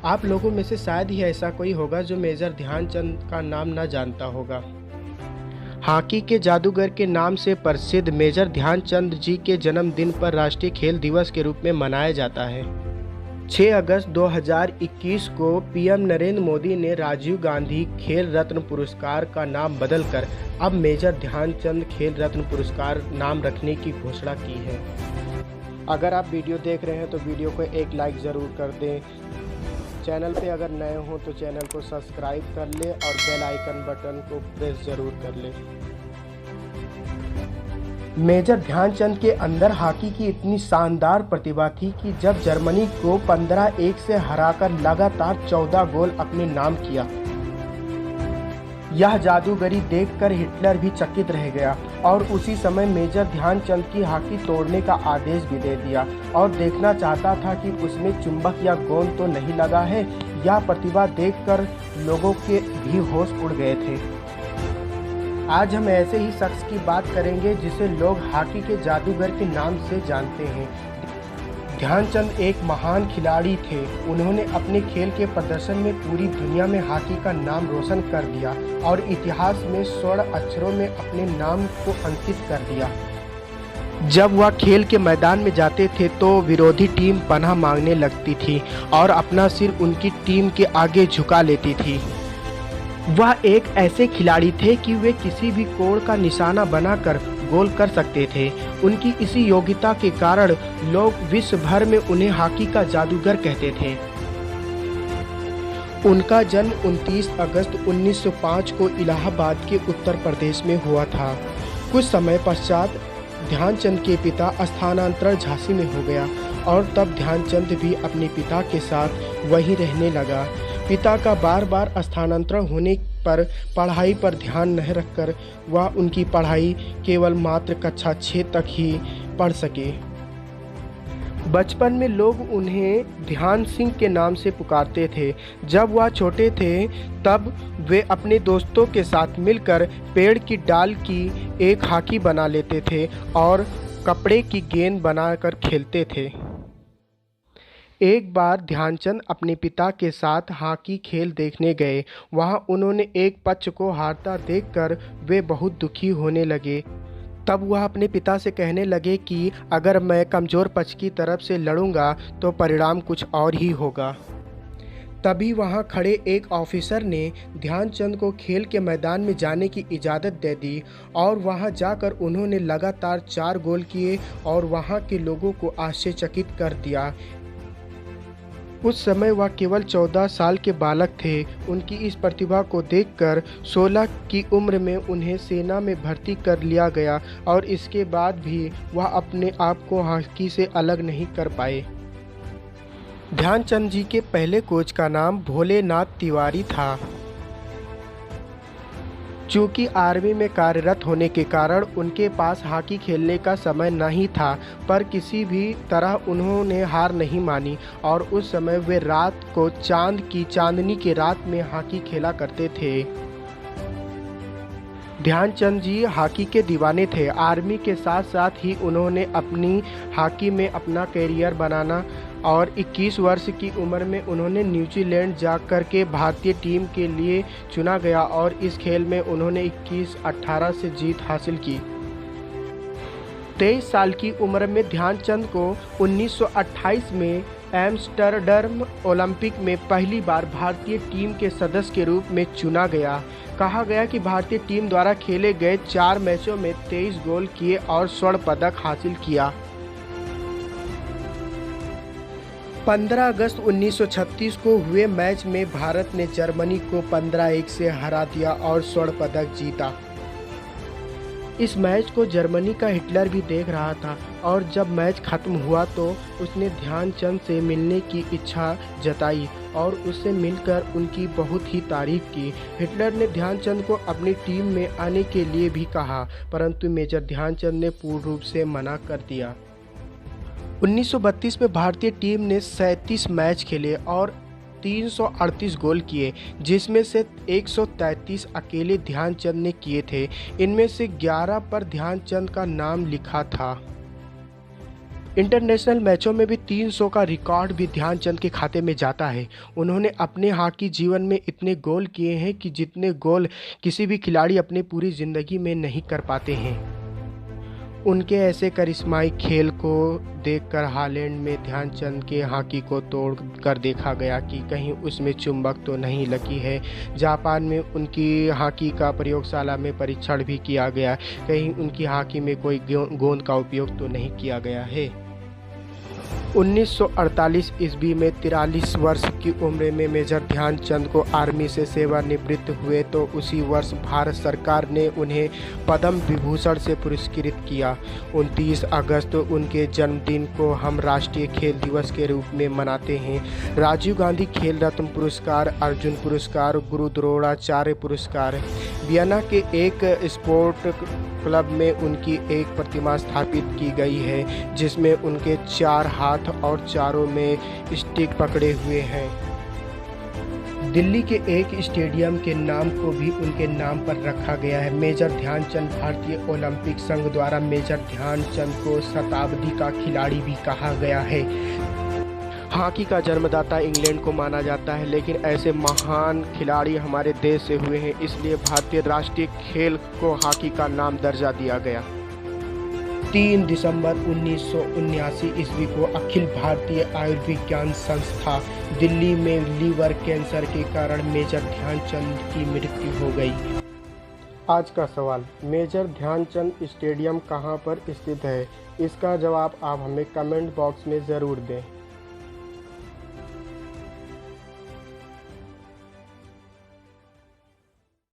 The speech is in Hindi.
आप लोगों में से शायद ही ऐसा कोई होगा जो मेजर ध्यानचंद का नाम ना जानता होगा। हॉकी के जादूगर के नाम से प्रसिद्ध मेजर ध्यानचंद जी के जन्मदिन पर राष्ट्रीय खेल दिवस के रूप में मनाया जाता है। 6 अगस्त 2021 को पीएम नरेंद्र मोदी ने राजीव गांधी खेल रत्न पुरस्कार का नाम बदलकर अब मेजर ध्यानचंद खेल रत्न पुरस्कार नाम रखने की घोषणा की है। अगर आप वीडियो देख रहे हैं तो वीडियो को एक लाइक ज़रूर कर दें। चैनल पे अगर नए हों तो चैनल को सब्सक्राइब कर लें और बेल आइकन बटन को प्रेस ज़रूर कर लें। मेजर ध्यानचंद के अंदर हॉकी की इतनी शानदार प्रतिभा थी कि जब जर्मनी को 15-1 से हराकर लगातार 14 गोल अपने नाम किया। यह जादूगरी देखकर हिटलर भी चकित रह गया और उसी समय मेजर ध्यानचंद की हॉकी तोड़ने का आदेश भी दे दिया और देखना चाहता था कि उसमें चुंबक या गोंद तो नहीं लगा है। यह प्रतिभा देखकर लोगों के भी होश उड़ गए थे। आज हम ऐसे ही शख्स की बात करेंगे जिसे लोग हॉकी के जादूगर के नाम से जानते हैं। ध्यानचंद एक महान खिलाड़ी थे। उन्होंने अपने खेल के प्रदर्शन में पूरी दुनिया में हॉकी का नाम रोशन कर दिया और इतिहास में स्वर्ण अक्षरों में अपने नाम को अंकित कर दिया। जब वह खेल के मैदान में जाते थे तो विरोधी टीम पनाह मांगने लगती थी और अपना सिर उनकी टीम के आगे झुका लेती थी। वह एक ऐसे खिलाड़ी थे कि वे किसी भी कोण का निशाना बनाकर गोल कर सकते थे। उनकी इसी योग्यता के कारण लोग विश्व भर में उन्हें हॉकी का जादूगर कहते थे। उनका जन्म 29 अगस्त 1905 को इलाहाबाद के उत्तर प्रदेश में हुआ था। कुछ समय पश्चात ध्यानचंद के पिता स्थानांतरण झांसी में हो गया और तब ध्यानचंद भी अपने पिता के साथ वहीं रहने लगा। पिता का बार बार स्थानांतरण होने पर पढ़ाई पर ध्यान नहीं रखकर वह उनकी पढ़ाई केवल मात्र कक्षा 6 तक ही पढ़ सके। बचपन में लोग उन्हें ध्यान सिंह के नाम से पुकारते थे। जब वह छोटे थे तब वे अपने दोस्तों के साथ मिलकर पेड़ की डाल की एक हॉकी बना लेते थे और कपड़े की गेंद बनाकर खेलते थे। एक बार ध्यानचंद अपने पिता के साथ हॉकी खेल देखने गए। वहां उन्होंने एक पक्ष को हारता देखकर वे बहुत दुखी होने लगे। तब वह अपने पिता से कहने लगे कि अगर मैं कमज़ोर पक्ष की तरफ से लड़ूंगा तो परिणाम कुछ और ही होगा। तभी वहां खड़े एक ऑफिसर ने ध्यानचंद को खेल के मैदान में जाने की इजाज़त दे दी और वहां जाकर उन्होंने लगातार 4 गोल किए और वहां के लोगों को आश्चर्यचकित कर दिया। उस समय वह केवल 14 साल के बालक थे। उनकी इस प्रतिभा को देखकर 16 की उम्र में उन्हें सेना में भर्ती कर लिया गया और इसके बाद भी वह अपने आप को हॉकी से अलग नहीं कर पाए। ध्यानचंद जी के पहले कोच का नाम भोलेनाथ तिवारी था। चूँकि आर्मी में कार्यरत होने के कारण उनके पास हॉकी खेलने का समय नहीं था, पर किसी भी तरह उन्होंने हार नहीं मानी और उस समय वे रात को चांदनी की रात में हॉकी खेला करते थे। ध्यानचंद जी हॉकी के दीवाने थे। आर्मी के साथ साथ ही उन्होंने अपनी हॉकी में अपना करियर बनाना और 21 वर्ष की उम्र में उन्होंने न्यूजीलैंड जाकर के भारतीय टीम के लिए चुना गया और इस खेल में उन्होंने 21-18 से जीत हासिल की। 23 साल की उम्र में ध्यानचंद को 1928 में एम्स्टर्डम ओलंपिक में पहली बार भारतीय टीम के सदस्य के रूप में चुना गया। कहा गया कि भारतीय टीम द्वारा खेले गए 4 मैचों में 23 गोल किए और स्वर्ण पदक हासिल किया। 15 अगस्त 1936 को हुए मैच में भारत ने जर्मनी को 15-1 से हरा दिया और स्वर्ण पदक जीता। इस मैच को जर्मनी का हिटलर भी देख रहा था और जब मैच खत्म हुआ तो उसने ध्यानचंद से मिलने की इच्छा जताई और उससे मिलकर उनकी बहुत ही तारीफ की। हिटलर ने ध्यानचंद को अपनी टीम में आने के लिए भी कहा, परंतु मेजर ध्यानचंद ने पूर्ण रूप से मना कर दिया। 1932 में भारतीय टीम ने 37 मैच खेले और 338 गोल किए, जिसमें से 133 अकेले ध्यानचंद ने किए थे। इनमें से 11 पर ध्यानचंद का नाम लिखा था। इंटरनेशनल मैचों में भी 300 का रिकॉर्ड भी ध्यानचंद के खाते में जाता है। उन्होंने अपने हॉकी जीवन में इतने गोल किए हैं कि जितने गोल किसी भी खिलाड़ी अपनी पूरी ज़िंदगी में नहीं कर पाते हैं। उनके ऐसे करिश्माई खेल को देखकर हालैंड में ध्यानचंद के हॉकी को तोड़ कर देखा गया कि कहीं उसमें चुंबक तो नहीं लगी है। जापान में उनकी हॉकी का प्रयोगशाला में परीक्षण भी किया गया, कहीं उनकी हॉकी में कोई गेंद का उपयोग तो नहीं किया गया है। 1948 ईस्वी में 43 वर्ष की उम्र में मेजर ध्यानचंद को आर्मी से सेवानिवृत्त हुए तो उसी वर्ष भारत सरकार ने उन्हें पद्म विभूषण से पुरस्कृत किया। 29 अगस्त उनके जन्मदिन को हम राष्ट्रीय खेल दिवस के रूप में मनाते हैं। राजीव गांधी खेल रत्न पुरस्कार, अर्जुन पुरस्कार, गुरु द्रोणाचार्य पुरस्कार। वियना के एक स्पोर्ट क्लब में उनकी एक प्रतिमा स्थापित की गई है जिसमें उनके 4 हाथ और चारों में स्टिक पकड़े हुए हैं। दिल्ली के एक स्टेडियम के नाम को भी उनके नाम पर रखा गया है। मेजर ध्यानचंद भारतीय ओलंपिक संघ द्वारा मेजर ध्यानचंद को शताब्दी का खिलाड़ी भी कहा गया है। हॉकी का जन्मदाता इंग्लैंड को माना जाता है, लेकिन ऐसे महान खिलाड़ी हमारे देश से हुए हैं, इसलिए भारतीय राष्ट्रीय खेल को हॉकी का नाम दर्जा दिया गया। 3 दिसंबर 1979 ईस्वी को अखिल भारतीय आयुर्विज्ञान संस्था दिल्ली में लीवर कैंसर के कारण मेजर ध्यानचंद की मृत्यु हो गई। आज का सवाल, मेजर ध्यानचंद स्टेडियम कहाँ पर स्थित है? इसका जवाब आप हमें कमेंट बॉक्स में ज़रूर दें।